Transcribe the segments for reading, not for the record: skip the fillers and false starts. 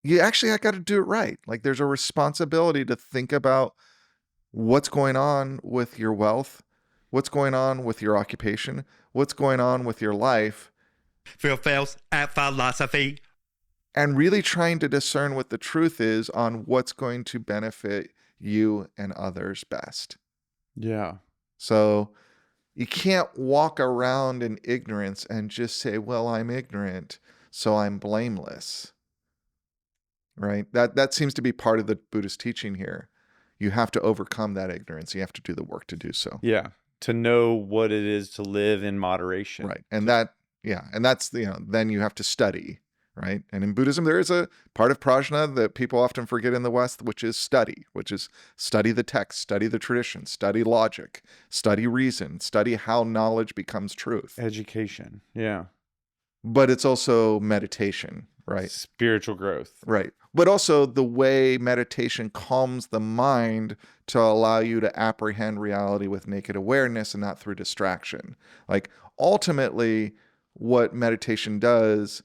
you actually got to do it right. Like there's a responsibility to think about what's going on with your wealth, what's going on with your occupation, what's going on with your life, Phails at philosophy. and really trying to discern what the truth is on what's going to benefit you and others best. Yeah. So you can't walk around in ignorance and just say, well, I'm ignorant, so I'm blameless. Right? That seems to be part of the Buddhist teaching here. You have to overcome that ignorance. You have to do the work to do so. Yeah. To know what it is to live in moderation. Right. And that's, then you have to study, right? And in Buddhism, there is a part of prajna that people often forget in the West, which is study the text, study the tradition, study logic, study reason, study how knowledge becomes truth. Education. Yeah. But it's also meditation, right? Spiritual growth. Right. But also the way meditation calms the mind to allow you to apprehend reality with naked awareness and not through distraction. Like ultimately, what meditation does,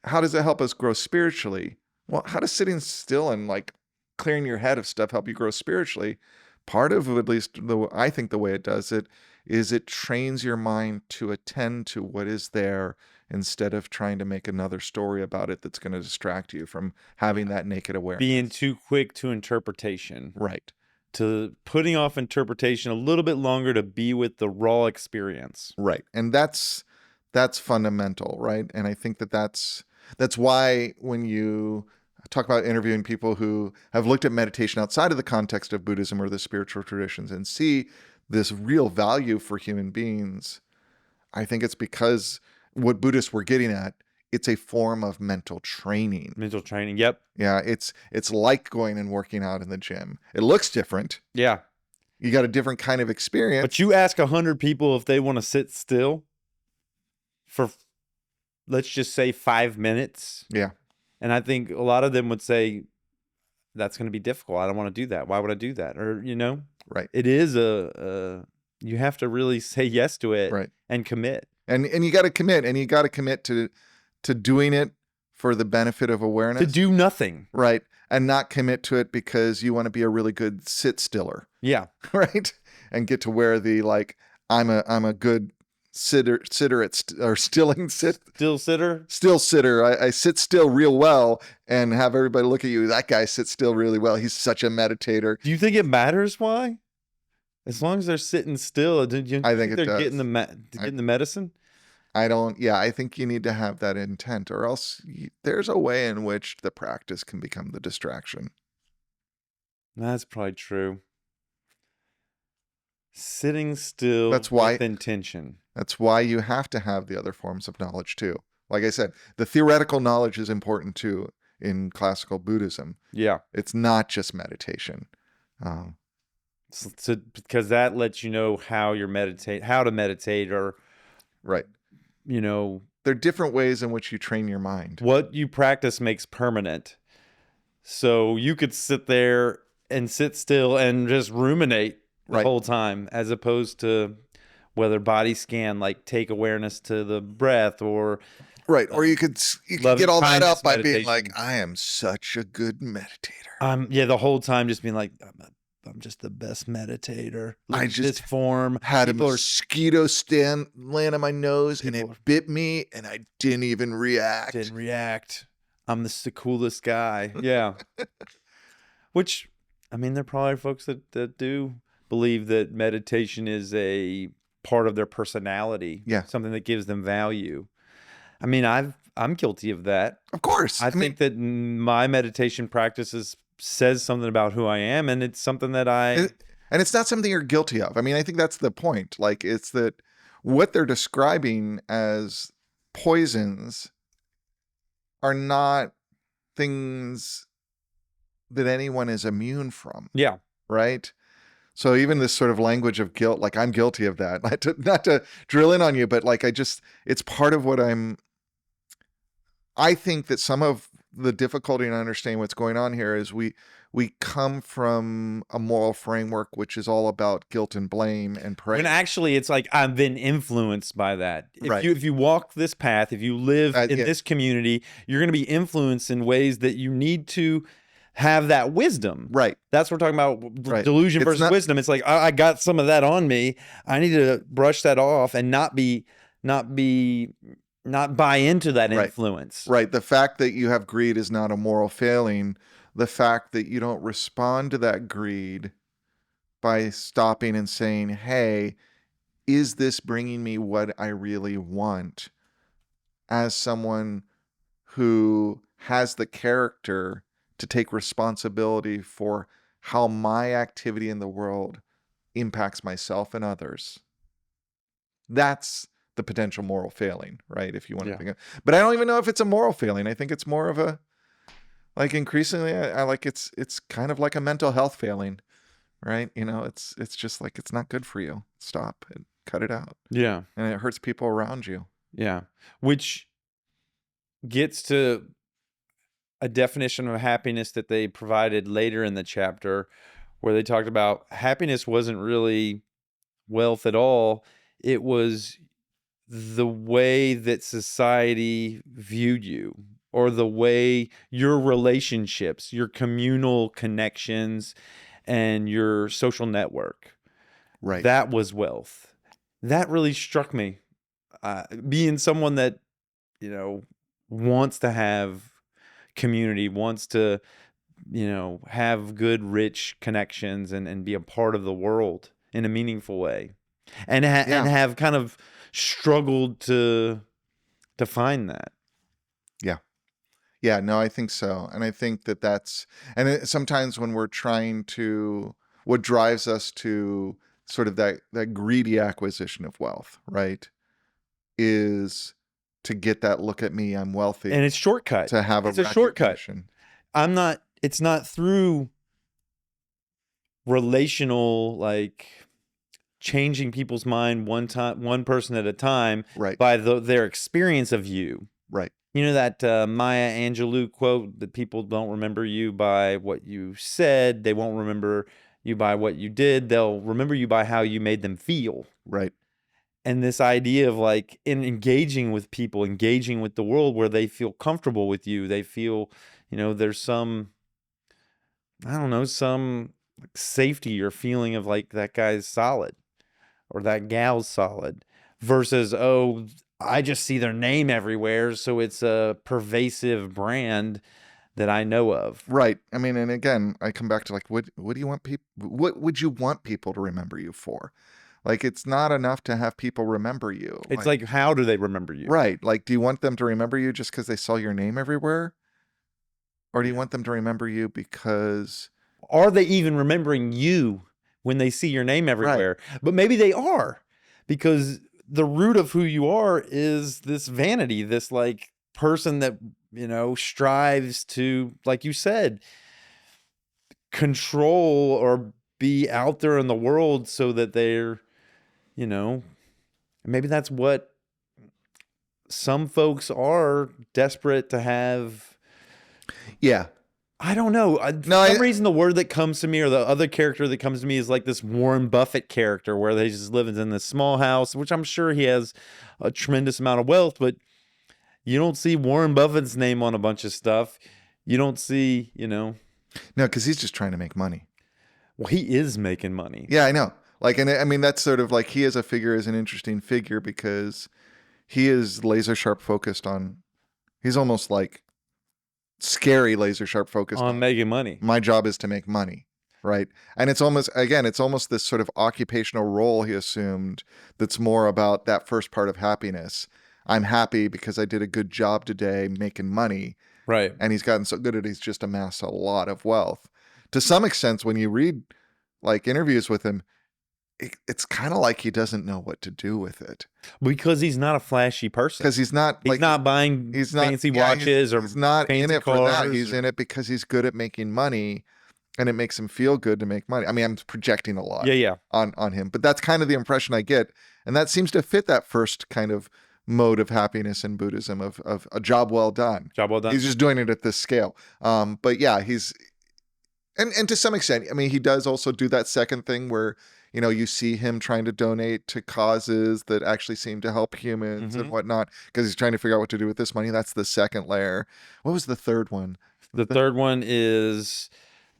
how does it help us grow spiritually? Well, how does sitting still and like clearing your head of stuff help you grow spiritually? Part of, at least I think the way it does it, is it trains your mind to attend to what is there instead of trying to make another story about it that's going to distract you from having that naked awareness. Being too quick to interpretation. Right. To putting off interpretation a little bit longer to be with the raw experience. Right. And that's fundamental, right? And I think that's why when you talk about interviewing people who have looked at meditation outside of the context of Buddhism or the spiritual traditions and see this real value for human beings, I think it's because what Buddhists were getting at, it's a form of mental training. Mental training, yep. Yeah, it's like going and working out in the gym. It looks different. Yeah. You got a different kind of experience. But you ask 100 people if they want to sit still for, let's just say 5 minutes. Yeah. And I think a lot of them would say, that's going to be difficult. I don't want to do that. Why would I do that? Or, Right. It is you have to really say yes to it, right, and commit. And you got to commit, and you got to commit to doing it for the benefit of awareness. To do nothing. Right. And not commit to it because you want to be a really good sit stiller. Yeah. Right. And get to where the I'm a good sitter or still sitter. I sit still real well and have everybody look at you. That guy sits still really well. He's such a meditator. Do you think it matters why? As long as they're sitting still, I think they're does. getting the medicine. I think you need to have that intent, or else there's a way in which the practice can become the distraction. That's probably true. Sitting still with intention. That's why you have to have the other forms of knowledge too. Like I said, the theoretical knowledge is important too in classical Buddhism. Yeah. It's not just meditation. Because that lets you know how to meditate, or right. There are different ways in which you train your mind. What you practice makes permanent. So you could sit there and sit still and just ruminate the whole time, as opposed to whether body scan, like take awareness to the breath, or right. Or you could get all that up by being like, I am such a good meditator. The whole time just being like, I'm just the best meditator. I just this form had a mosquito land on my nose and it bit me and I didn't even react. I'm the coolest guy. Yeah. Which, there are probably folks that do believe that meditation is a part of their personality. Yeah. Something that gives them value. I'm guilty of that. Of course. I think that my meditation practices says something about who I am, and it's something that and it's not something you're guilty of. I think that's the point. Like, it's that what they're describing as poisons are not things that anyone is immune from. Yeah. Right? So even this sort of language of guilt, like I'm guilty of that. Not to drill in on you, but it's part of what I think that some of the difficulty in understanding what's going on here is we come from a moral framework which is all about guilt and blame and praise. When actually it's like I've been influenced by that. Right. If you walk this path, if you live in Yeah. this community, you're going to be influenced in ways that you need to have that wisdom. Right. That's what we're talking about. Right. Delusion It's versus not- wisdom. It's like I got some of that on me. I need to brush that off and not buy into that Right. influence. Right. The fact that you have greed is not a moral failing. The fact that you don't respond to that greed by stopping and saying, hey, is this bringing me what I really want? As someone who has the character to take responsibility for how my activity in the world impacts myself and others. That's the potential moral failing, right? If you want to think of, but I don't even know if it's a moral failing. I think it's more of a, like, increasingly, I like it's kind of like a mental health failing, right? You know, it's just like, it's not good for you. Stop and cut it out. Yeah. And it hurts people around you. Yeah. Which gets to a definition of happiness that they provided later in the chapter, where they talked about happiness wasn't really wealth at all. It was the way that society viewed you, or the way your relationships, your communal connections, and your social network. Right. That was wealth. That really struck me. Being someone that, wants to have community, wants to, have good, rich connections and be a part of the world in a meaningful way. And have kind of struggled to find that. Yeah, no, I think so. And I think that's, and sometimes when we're trying to, what drives us to sort of that greedy acquisition of wealth, right, is to get that look at me, I'm wealthy. And it's shortcut. To have it's a shortcut. It's not through relational, like, changing people's mind one person at a time, right, by their experience of you. Right. You know that Maya Angelou quote that people don't remember you by what you said. They won't remember you by what you did. They'll remember you by how you made them feel. Right. And this idea of, like, in engaging with people, engaging with the world where they feel comfortable with you. They feel, there's some, I don't know, some safety or feeling of, like, that guy's solid or that gal's solid, versus, oh, I just see their name everywhere, so it's a pervasive brand that I know of. Right. I mean, and again, I come back to, like, what do you want people? What would you want people to remember you for? Like, it's not enough to have people remember you. It's like, how do they remember you? Right. Like, do you want them to remember you just because they saw your name everywhere, or do you want them to remember you because? Are they even remembering you when they see your name everywhere? Right. But maybe they are, because the root of who you are is this vanity, this, like, person that, strives to, like you said, control or be out there in the world so that they're, maybe that's what some folks are desperate to have. Yeah. I don't know. For some reason, the word that comes to me, or the other character that comes to me, is like this Warren Buffett character, where they just live in this small house, which I'm sure he has a tremendous amount of wealth, but you don't see Warren Buffett's name on a bunch of stuff. You don't see, No, because he's just trying to make money. Well, he is making money. Yeah, I know. Like, and I mean, that's sort of like, he as a figure is an interesting figure because he is laser sharp focused on, he's almost like scary laser sharp focused on making money. My job is to make money, right? And it's almost this sort of occupational role he assumed that's more about that first part of happiness. I'm happy because I did a good job today making money. Right. And he's gotten so good at it, he's just amassed a lot of wealth. To some extent, when you read, like, interviews with him, it's kind of like he doesn't know what to do with it. Because he's not a flashy person. Because he's not buying fancy watches, or he's not in it for that. He's in in it because he's good at making money, and it makes him feel good to make money. I mean, I'm projecting a lot on him, but that's kind of the impression I get. And that seems to fit that first kind of mode of happiness in Buddhism of a job well done. Job well done. He's just doing it at this scale. But yeah, he's and to some extent, I mean, he does also do that second thing where, you see him trying to donate to causes that actually seem to help humans and whatnot, because he's trying to figure out what to do with this money. That's the second layer. What was the third one? The third one is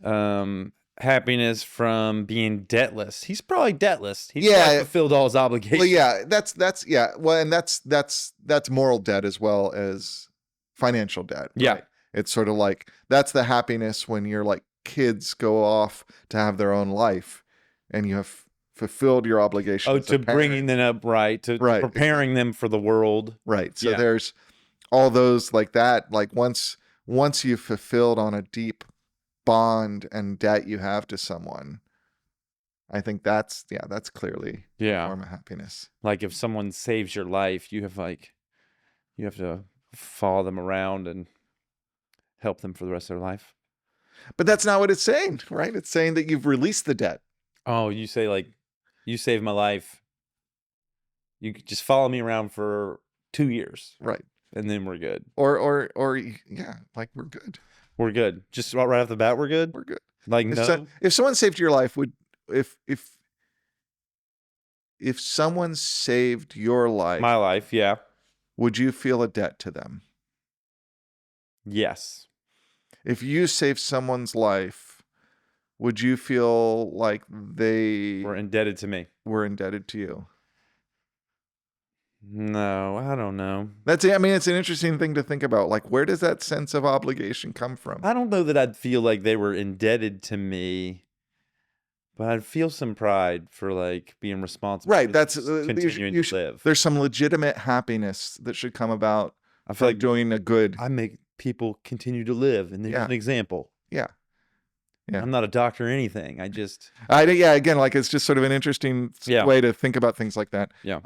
happiness from being debtless. He's probably debtless. He's probably fulfilled all his obligations. Well, yeah, that's yeah. Well, and that's moral debt as well as financial debt. Yeah. Right? It's sort of like that's the happiness when you're like kids go off to have their own life and you have fulfilled your obligation. Oh, to bringing them up, right? To preparing them for the world. Right. So there's all those like that. Like once you've fulfilled on a deep bond and debt you have to someone, I think that's clearly a form of happiness. Like if someone saves your life, you have to follow them around and help them for the rest of their life. But that's not what it's saying, right? It's saying that you've released the debt. Oh, you say like, you saved my life. You could just follow me around for 2 years. Right. And then we're good. Or yeah, like we're good. We're good. Just right off the bat, we're good. We're good. Like if someone saved your life, if someone saved your life, my life, yeah, would you feel a debt to them? Yes. If you saved someone's life, would you feel like they were indebted to me? Were indebted to you? No, I don't know. It's an interesting thing to think about. Like, where does that sense of obligation come from? I don't know that I'd feel like they were indebted to me, but I'd feel some pride for like being responsible. Right. That's continuing to live. There's some legitimate happiness that should come about. I feel like doing a good. I make people continue to live, and there's an example. Yeah. Yeah. I'm not a doctor or anything. Again, like it's just sort of an interesting way to think about things like that. Yeah.